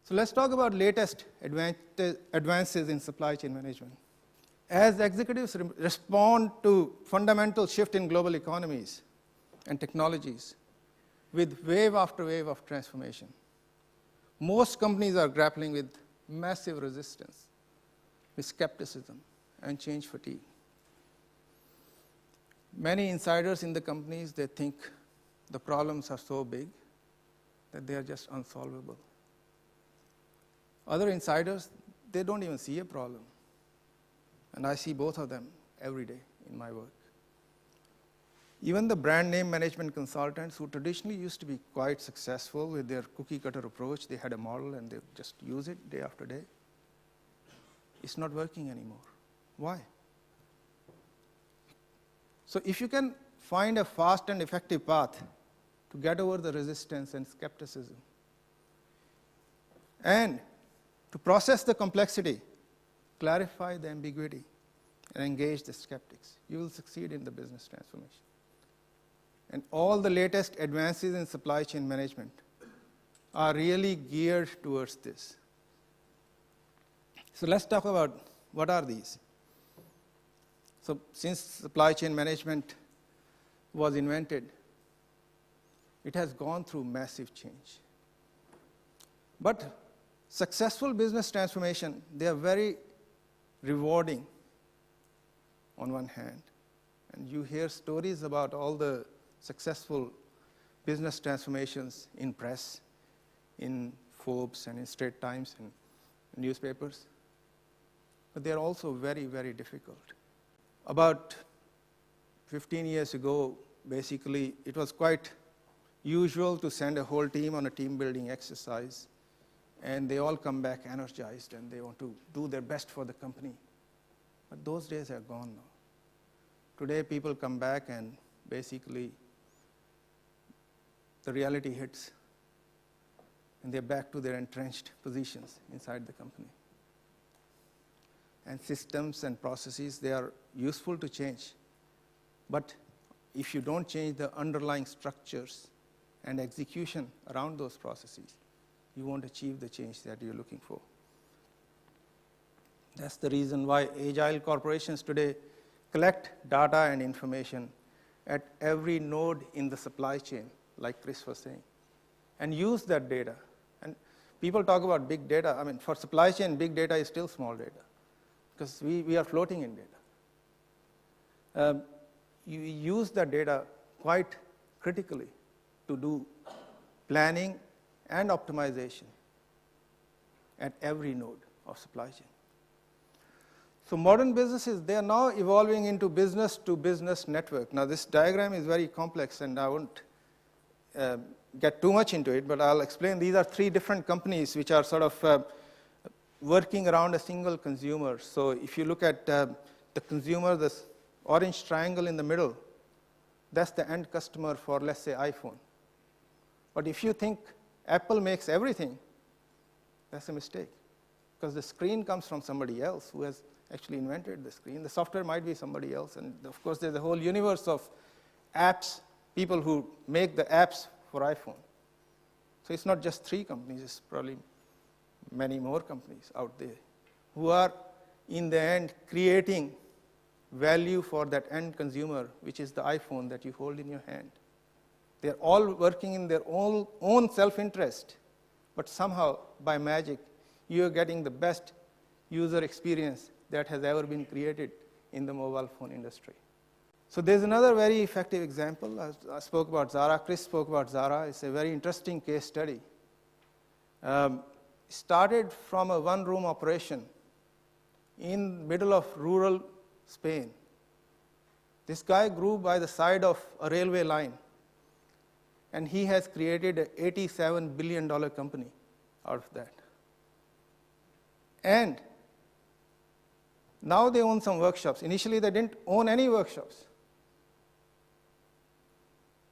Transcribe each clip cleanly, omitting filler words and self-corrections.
So let's talk about latest advances in supply chain management. As executives respond to fundamental shift in global economies and technologies with wave after wave of transformation, most companies are grappling with massive resistance, with skepticism, and change fatigue. Many insiders in the companies, they think the problems are so big that they are just unsolvable. Other insiders, they don't even see a problem. And I see both of them every day in my work. Even the brand name management consultants who traditionally used to be quite successful with their cookie cutter approach, they had a model and they just use it day after day. It's not working anymore. Why? So if you can find a fast and effective path to get over the resistance and skepticism, and to process the complexity, clarify the ambiguity, and engage the skeptics, you will succeed in the business transformation. And all the latest advances in supply chain management are really geared towards this. So let's talk about what are these. So since supply chain management was invented, it has gone through massive change. But successful business transformation, they are very rewarding on one hand. And you hear stories about all the successful business transformations in press, in Forbes and in Straits Times and newspapers. But they are also very, very difficult. About 15 years ago, basically, it was quite usual to send a whole team on a team building exercise, and they all come back energized and they want to do their best for the company. But those days are gone now. Today, people come back and basically the reality hits, and they're back to their entrenched positions inside the company. And systems and processes, they are useful to change. But if you don't change the underlying structures and execution around those processes, you won't achieve the change that you're looking for. That's the reason why agile corporations today collect data and information at every node in the supply chain, like Chris was saying, and use that data. And people talk about big data. I mean, for supply chain, big data is still small data, because we are floating in data. You use that data quite critically to do planning and optimization at every node of supply chain. So modern businesses, they are now evolving into business-to-business network. Now this diagram is very complex and I won't get too much into it, but I'll explain. These are three different companies which are sort of working around a single consumer. So if you look at the consumer, this orange triangle in the middle, that's the end customer for, let's say, iPhone. But if you think Apple makes everything, that's a mistake, because the screen comes from somebody else who has actually invented the screen. The software might be somebody else, and of course there's a whole universe of apps, people who make the apps for iPhone. So it's not just three companies, it's probably many more companies out there who are, in the end, creating value for that end consumer, which is the iPhone that you hold in your hand. They're all working in their own self-interest, but somehow, by magic, you're getting the best user experience that has ever been created in the mobile phone industry. So there's another very effective example. I spoke about Zara. Chris spoke about Zara. It's a very interesting case study. Started from a one-room operation in middle of rural Spain. This guy grew by the side of a railway line, and he has created an $87 billion company out of that. And now they own some workshops. Initially, they didn't own any workshops.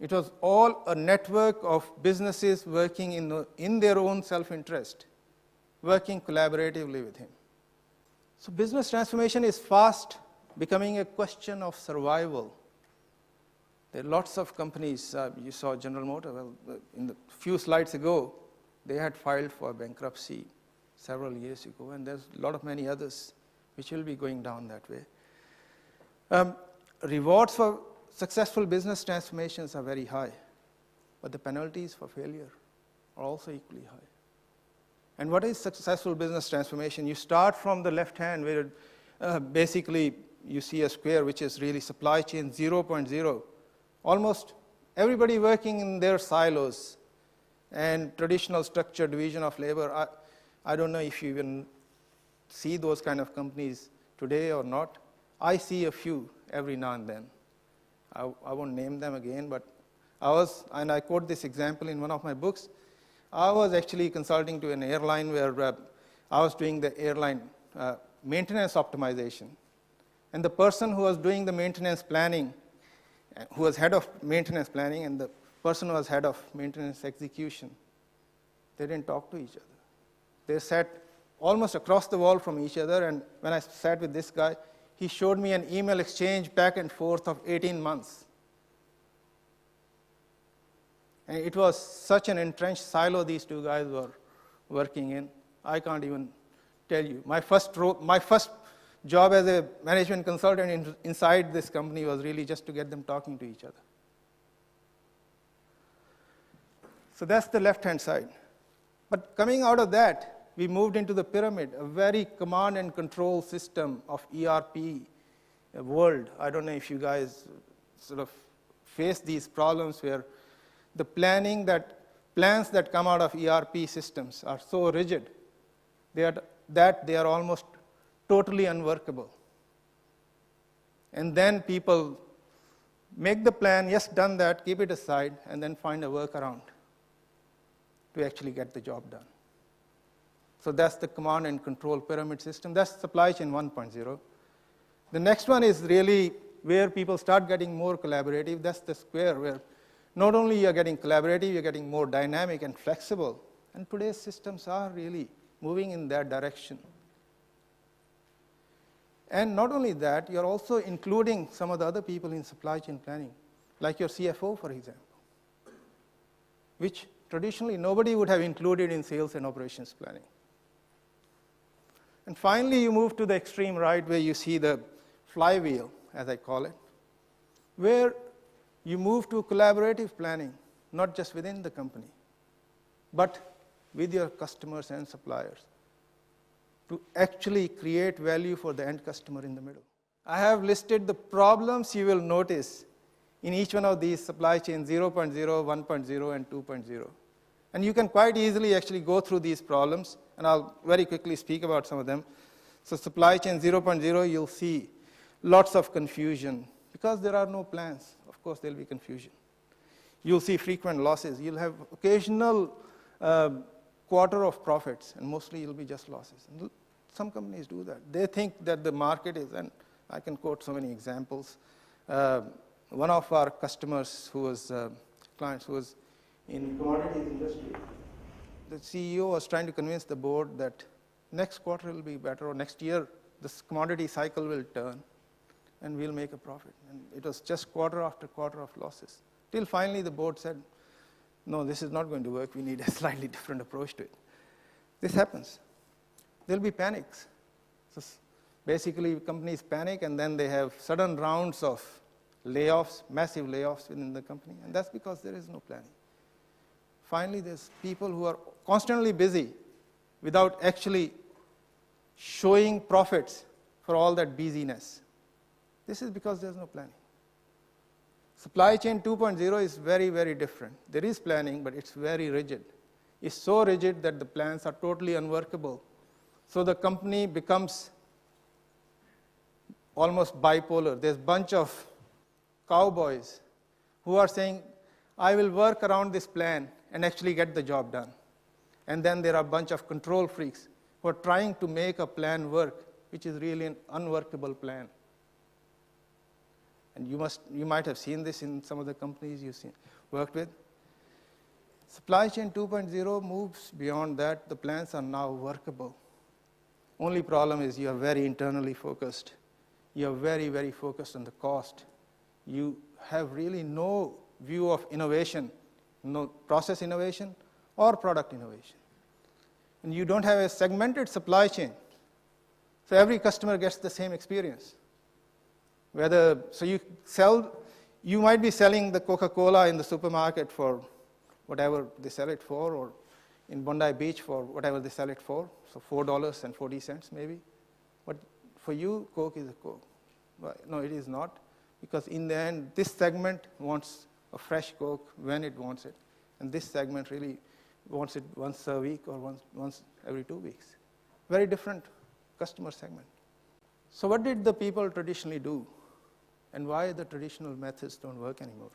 It was all a network of businesses working in their own self-interest, working collaboratively with him. So business transformation is fast becoming a question of survival. There are lots of companies. You saw General Motors. Well, in the few slides ago, They had filed for bankruptcy several years ago, and there's a lot of many others which will be going down that way. Rewards for successful business transformations are very high, but the penalties for failure are also equally high. And what is successful business transformation? You start from the left hand where basically you see a square which is really supply chain 0.0. Almost everybody working in their silos and traditional structured division of labor. I don't know if you even see those kind of companies today or not. I see a few every now and then. I won't name them again, but I quote this example in one of my books. I was actually consulting to an airline where I was doing the airline maintenance optimization. And the person who was doing the maintenance planning, who was head of maintenance planning, and the person who was head of maintenance execution, they didn't talk to each other. They sat almost across the wall from each other, and when I sat with this guy, he showed me an email exchange back and forth of 18 months. And it was such an entrenched silo these two guys were working in. I can't even tell you. My first job as a management consultant inside this company was really just to get them talking to each other. So that's the left-hand side. But coming out of that, we moved into the pyramid, a very command and control system of ERP world. I don't know if you guys sort of face these problems where the plans that come out of ERP systems are so rigid that they are almost totally unworkable. And then people make the plan, yes, done that, keep it aside, and then find a workaround to actually get the job done. So that's the command and control pyramid system. That's supply chain 1.0. The next one is really where people start getting more collaborative. That's the square where not only you're getting collaborative, you're getting more dynamic and flexible. And today's systems are really moving in that direction. And not only that, you're also including some of the other people in supply chain planning, like your CFO, for example, which traditionally nobody would have included in sales and operations planning. And finally, you move to the extreme right where you see the flywheel, as I call it, where you move to collaborative planning, not just within the company, but with your customers and suppliers to actually create value for the end customer in the middle. I have listed the problems you will notice in each one of these supply chain 0.0, 1.0, and 2.0. And you can quite easily actually go through these problems, and I'll very quickly speak about some of them. So supply chain 0.0, you'll see lots of confusion. Because there are no plans, of course there'll be confusion. You'll see frequent losses. You'll have occasional quarter of profits, and mostly it'll be just losses. And some companies do that. They think that the market is, and I can quote so many examples. One of our customers who was, clients who was in commodities industry, the CEO was trying to convince the board that next quarter will be better, or next year this commodity cycle will turn and we'll make a profit. And it was just quarter after quarter of losses. Till finally the board said, no, this is not going to work. We need a slightly different approach to it. This happens. There'll be panics. So basically companies panic and then they have sudden rounds of layoffs, massive layoffs within the company, and that's because there is no planning. Finally, there's people who are constantly busy without actually showing profits for all that busyness. This is because there's no planning. Supply chain 2.0 is very, very different. There is planning, but it's very rigid. It's so rigid that the plans are totally unworkable. So the company becomes almost bipolar. There's a bunch of cowboys who are saying, I will work around this plan and actually get the job done. And then there are a bunch of control freaks who are trying to make a plan work, which is really an unworkable plan. And you might have seen this in some of the companies you've worked with. Supply chain 2.0 moves beyond that. The plans are now workable. Only problem is you are very internally focused. You are very, very focused on the cost. You have really no view of innovation, no process innovation or product innovation. And you don't have a segmented supply chain. So every customer gets the same experience. You might be selling the Coca-Cola in the supermarket for whatever they sell it for, or in Bondi Beach for whatever they sell it for, so $4.40 maybe. But for you, Coke is a Coke. Well, no, it is not, because in the end, this segment wants a fresh Coke when it wants it, and this segment really wants it once a week or once every 2 weeks. Very different customer segment. So what did the people traditionally do, and why the traditional methods don't work anymore?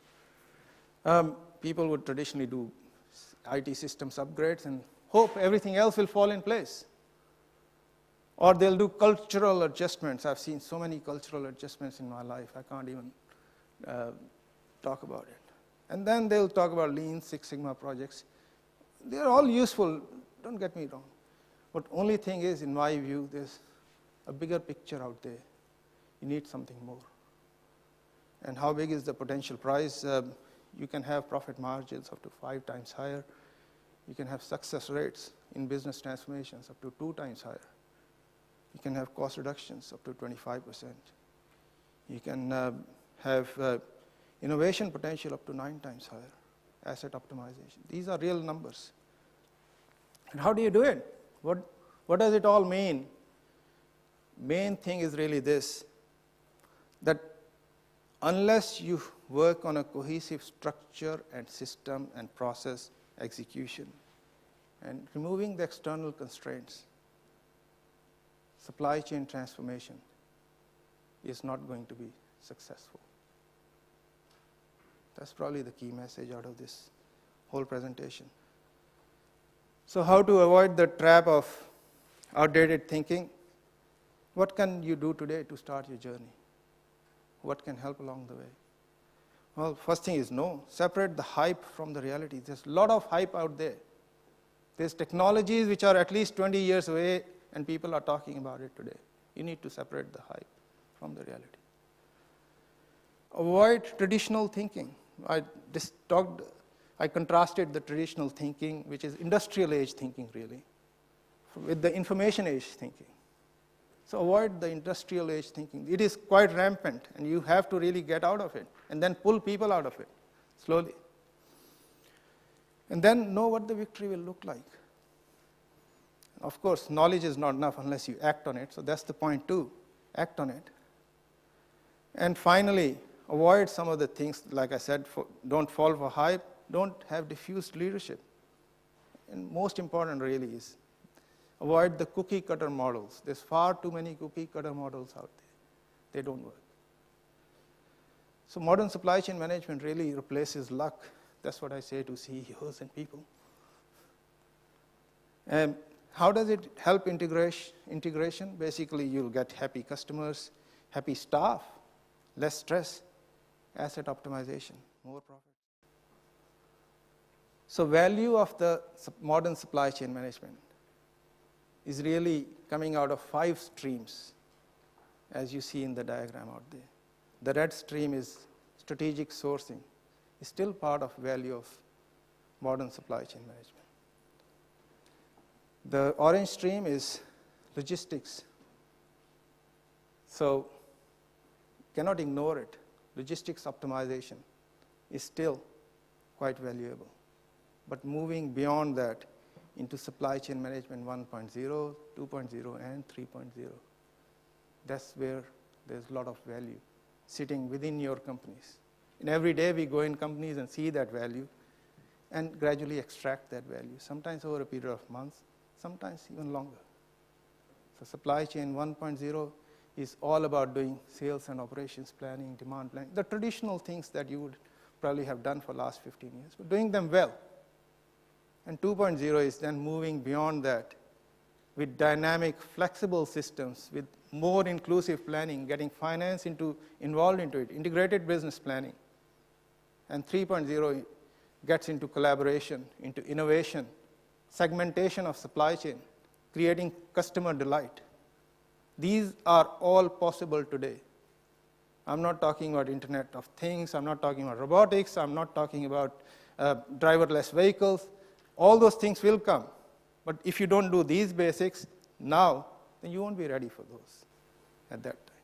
People would traditionally do IT systems upgrades and hope everything else will fall in place. Or they'll do cultural adjustments. I've seen so many cultural adjustments in my life, I can't even talk about it. And then they'll talk about Lean Six Sigma projects. They're all useful, don't get me wrong. But only thing is, in my view, there's a bigger picture out there. You need something more. And how big is the potential price? You can have profit margins up to 5 times higher. You can have success rates in business transformations up to 2 times higher. You can have cost reductions up to 25%. You can have innovation potential up to 9 times higher. Asset optimization. These are real numbers. And how do you do it? What does it all mean? Main thing is really this, that unless you work on a cohesive structure and system and process execution and removing the external constraints, supply chain transformation is not going to be successful. That's probably the key message out of this whole presentation. So how to avoid the trap of outdated thinking? What can you do today to start your journey? What can help along the way? Well, first thing is separate the hype from the reality. There's a lot of hype out there. There's technologies which are at least 20 years away and people are talking about it today. You need to separate the hype from the reality. Avoid traditional thinking. I contrasted the traditional thinking, which is industrial age thinking really, with the information age thinking. So avoid the industrial age thinking. It is quite rampant, and you have to really get out of it, and then pull people out of it, slowly. And then know what the victory will look like. Of course, knowledge is not enough unless you act on it, so that's the point too, act on it. And finally, avoid some of the things, like I said, don't fall for hype, don't have diffused leadership. And most important really is, avoid the cookie cutter models. There's far too many cookie cutter models out there. They don't work. So modern supply chain management really replaces luck. That's what I say to CEOs and people. And how does it help integration? Basically, you'll get happy customers, happy staff, less stress, asset optimization, more profit. So value of the modern supply chain management is really coming out of 5 streams, as you see in the diagram out there. The red stream is strategic sourcing. It's still part of value of modern supply chain management. The orange stream is logistics. So cannot ignore it. Logistics optimization is still quite valuable. But moving beyond that into supply chain management 1.0, 2.0, and 3.0, that's where there's a lot of value sitting within your companies. And every day we go in companies and see that value and gradually extract that value, sometimes over a period of months, sometimes even longer. So supply chain 1.0 is all about doing sales and operations planning, demand planning, the traditional things that you would probably have done for the last 15 years, but doing them well. And 2.0 is then moving beyond that with dynamic, flexible systems, with more inclusive planning, getting finance involved into it, integrated business planning. And 3.0 gets into collaboration, into innovation, segmentation of supply chain, creating customer delight. These are all possible today. I'm not talking about Internet of Things, I'm not talking about robotics, I'm not talking about driverless vehicles. All those things will come. But if you don't do these basics now, then you won't be ready for those at that time.